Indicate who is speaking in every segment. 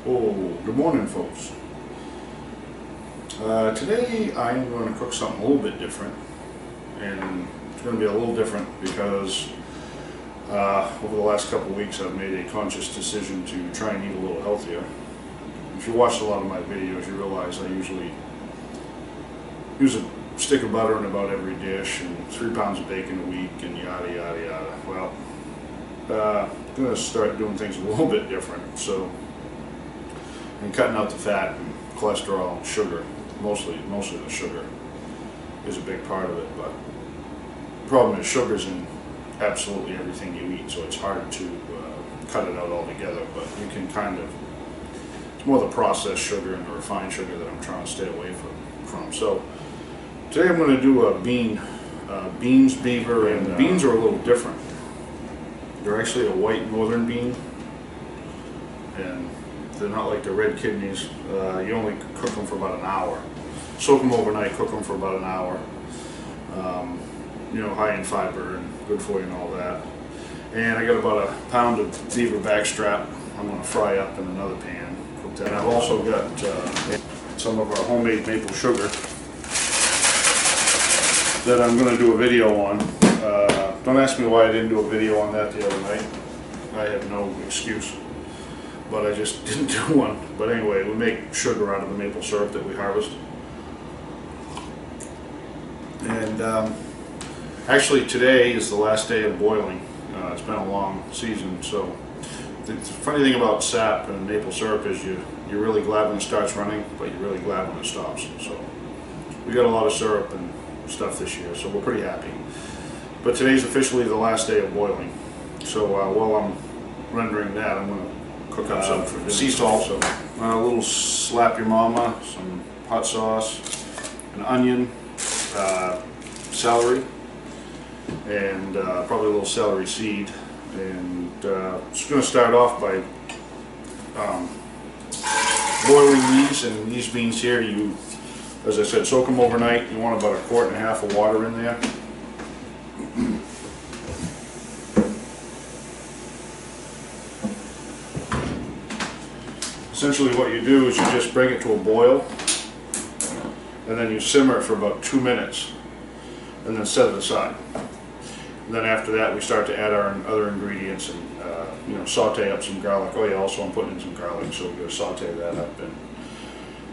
Speaker 1: Oh, good morning, folks. Today I am going to cook something a little bit different, and it's going to be a little different because over the last couple of weeks I've made a conscious decision to try and eat a little healthier. If you watched a lot of my videos, you realize I usually use a stick of butter in about every dish and 3 pounds of bacon a week and yada yada yada. Well, I'm going to start doing things a little bit different. So, and cutting out the fat and cholesterol and sugar, mostly the sugar is a big part of it. But the problem is sugar's in absolutely everything you eat, so it's hard to cut it out altogether. But you can kind of, it's more the processed sugar and the refined sugar that I'm trying to stay away from. So today I'm going to do a beans Beaver, and the beans are a little different. They're actually a white northern bean, and they're not like the red kidneys. You only cook them for about an hour. Soak them overnight, cook them for about an hour. You know, high in fiber and good for you and all that. And I got about a pound of Beaver backstrap I'm going to fry up in another pan. Cook that. I've also got some of our homemade maple sugar that I'm going to do a video on. Don't ask me why I didn't do a video on that the other night. I have no excuse, but I just didn't do one. But anyway, we make sugar out of the maple syrup that we harvest. And actually today is the last day of boiling. It's been a long season, so the funny thing about sap and maple syrup is you're really glad when it starts running, but you're really glad when it stops. So we got a lot of syrup and stuff this year, so we're pretty happy. But today's officially the last day of boiling. So while I'm rendering that, I'm going to cook up some sea salt, so a little slap your mama, some hot sauce, an onion, celery, and probably a little celery seed. And just going to start off by boiling these. And these beans here, you, as I said, soak them overnight. You want about 1.5 quarts of water in there. Essentially what you do is you just bring it to a boil, and then you simmer it for about 2 minutes, and then set it aside. And then after that we start to add our other ingredients and you know, saute up some garlic. Oh yeah, also I'm putting in some garlic, so we're going to saute that up, and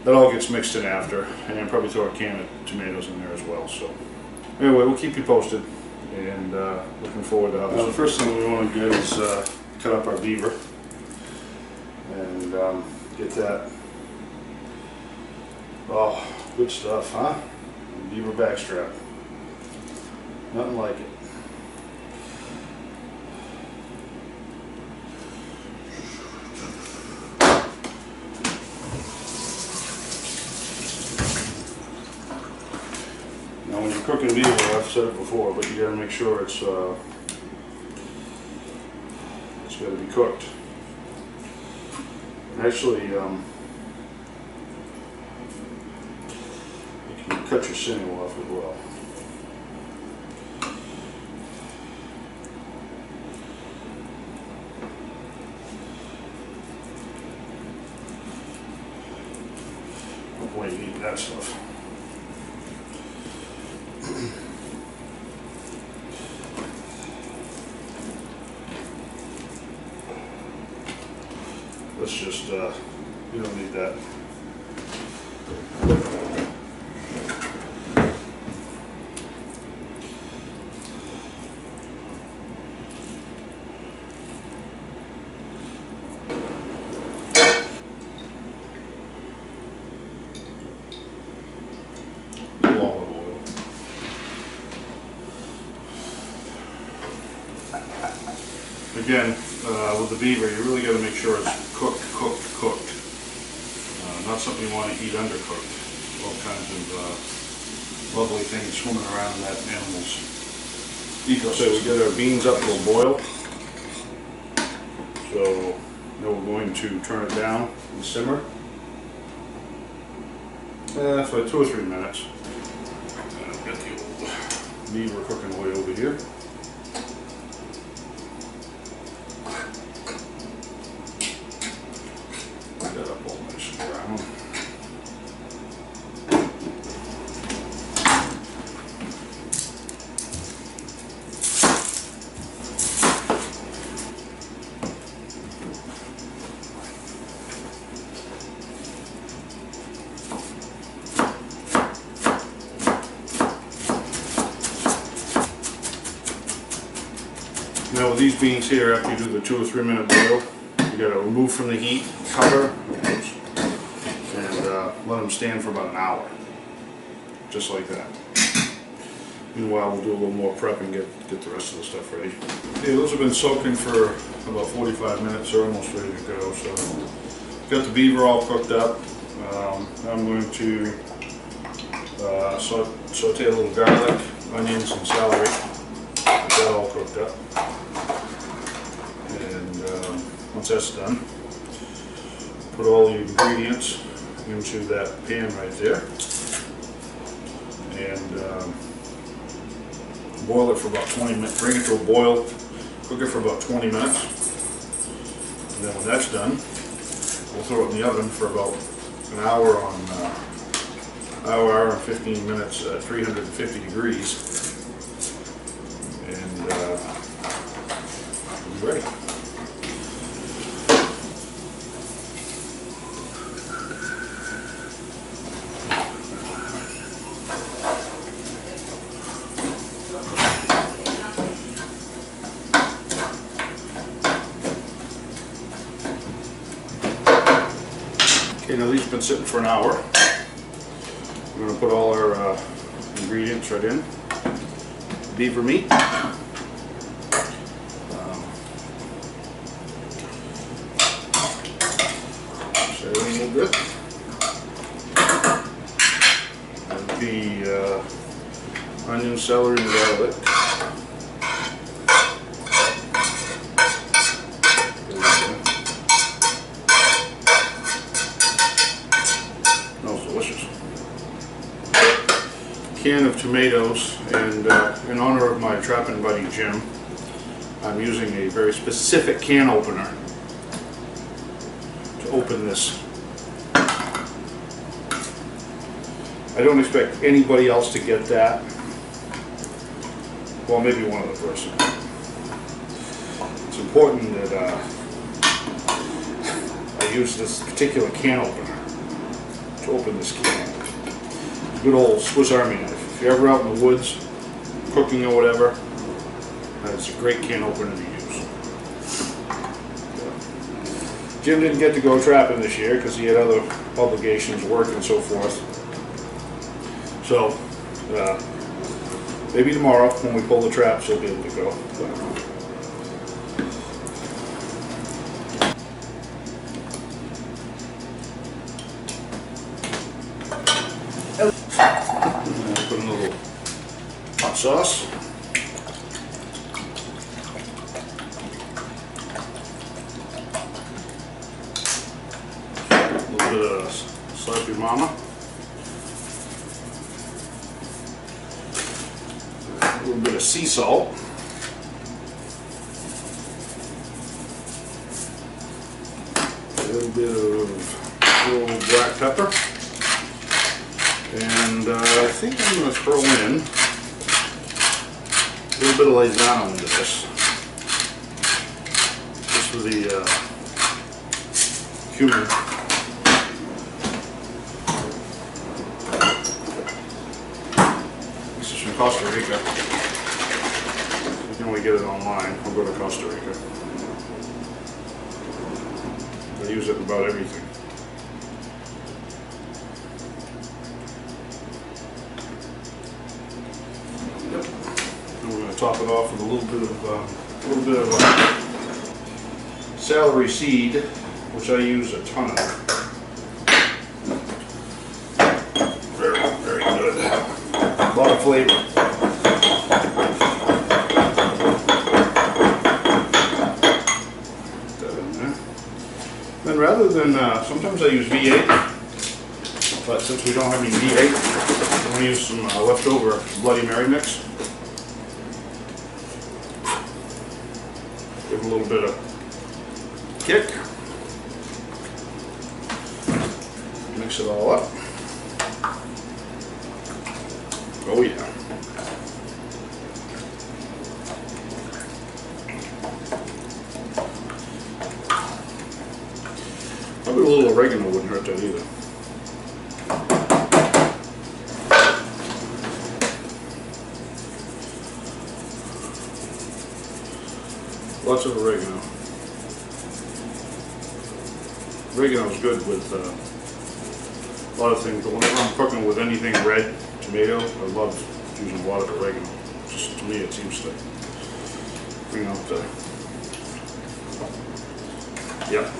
Speaker 1: that all gets mixed in after, and then probably throw a can of tomatoes in there as well. So anyway, we'll keep you posted, and looking forward to how this. The first thing we want to do is cut up our beaver and get that. Oh, good stuff, huh? Beaver backstrap. Nothing like it. Now when you're cooking beaver, I've said it before, but you gotta make sure it's gotta be cooked. Actually, you can cut your sinew off as well. No point in eating that stuff. Let's just, you don't need that. Olive oil. Again, with the beaver, you really got to make sure it's cooked. Not something you want to eat undercooked. All kinds of lovely things swimming around in that animal's ecosystem. So we get our beans up to a boil. So now we're going to turn it down and simmer for 2 or 3 minutes. I've got the old Beaver cooking oil over here. Now with these beans here, after you do the 2 or 3 minute boil, you got to remove from the heat, cover, and let them stand for about an hour, just like that. Meanwhile, we'll do a little more prep and get the rest of the stuff ready. Okay, those have been soaking for about 45 minutes. They're almost ready to go. So, got the beaver all cooked up. I'm going to saute a little garlic, onions, and celery. Get that all cooked up. And once that's done, put all the ingredients into that pan right there. And boil it for about 20 minutes. Bring it to a boil, cook it for about 20 minutes. And then when that's done, we'll throw it in the oven for about an hour hour and 15 minutes at 350 degrees. And it'll be ready. Okay, now these have been sitting for an hour. We're going to put all our ingredients right in. Beaver meat. Share it a little bit. And the onion, celery, and garlic. Can of tomatoes, and in honor of my trapping buddy Jim, I'm using a very specific can opener to open this. I don't expect anybody else to get that. Well, maybe one other person. It's important that I use this particular can opener to open this can. Good old Swiss Army knife. If you're ever out in the woods, cooking or whatever, it's a great can opener to use. Jim didn't get to go trapping this year because he had other obligations, work and so forth. So, maybe tomorrow when we pull the traps he'll be able to go. Put in a little hot sauce. A little bit of Sloppy Mama. A little bit of sea salt. A little bit of black pepper. And I think I'm going to throw in a little bit of Lizano into this, just for the cumin. This is from Costa Rica. You can only get it online. I'll go to Costa Rica. They use it in about everything. Top it off with a little bit of celery seed, which I use a ton of. Very, very good. A lot of flavor. Then rather than sometimes I use V8, but since we don't have any V8, I'm going to use some leftover Bloody Mary mix. Give it a little bit of kick. Mix it all up. Oh yeah. Probably a little oregano wouldn't hurt that either. Lots of oregano. Oregano is good with a lot of things, but whenever I'm cooking with anything red, tomato, I love using a lot of oregano. Just to me, it seems to bring out the. Yep,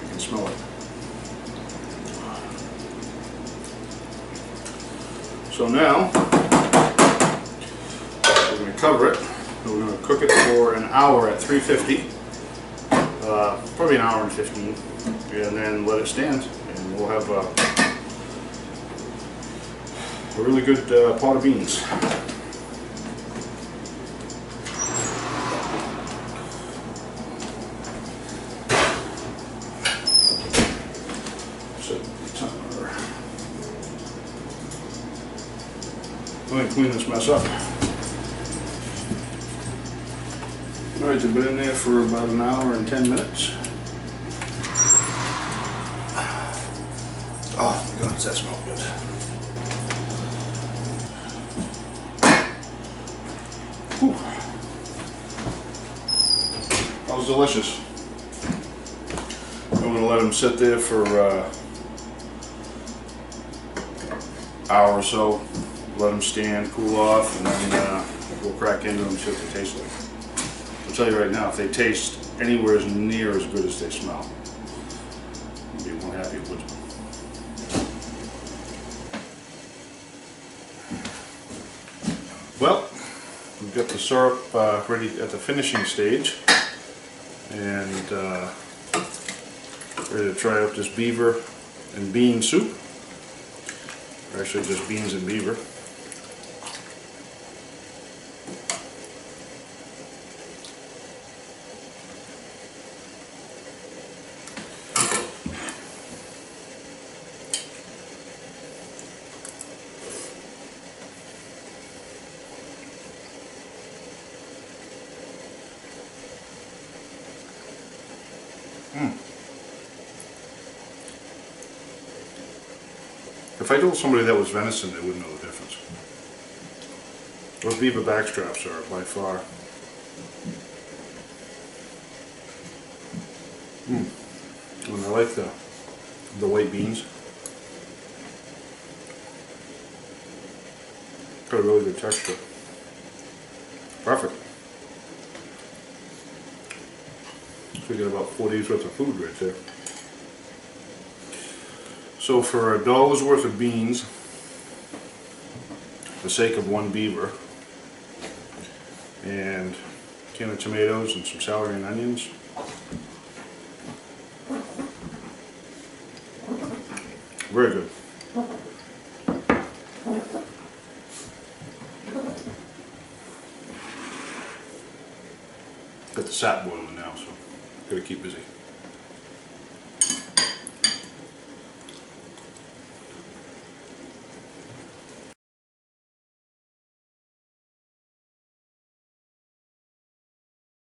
Speaker 1: you can smell it. So now we're going to cover it. We're going to cook it for an hour at 350, probably an hour and 15, and then let it stand, and we'll have a really good pot of beans. Set the timer. Let me clean this mess up. Alright, they've been in there for about an hour and 10 minutes. Oh my god, does that smell good. Whew. That was delicious. I'm going to let them sit there for an hour or so. Let them stand, cool off, and then we'll crack into them and see what they taste like. I'll tell you right now, if they taste anywhere as near as good as they smell, I'll be more happy with them. Well, we've got the syrup ready at the finishing stage, and ready to try out this beaver and bean soup. Or actually just beans and beaver. If I told somebody that was venison, they wouldn't know the difference. Those beaver backstraps are by far. And I like the white beans. Got a really good texture. Perfect. So we get about 4 days worth of food right there. So for $1 worth of beans, for the sake of one beaver, and a can of tomatoes and some celery and onions, very good. Got the sap boiling now, so gotta keep busy.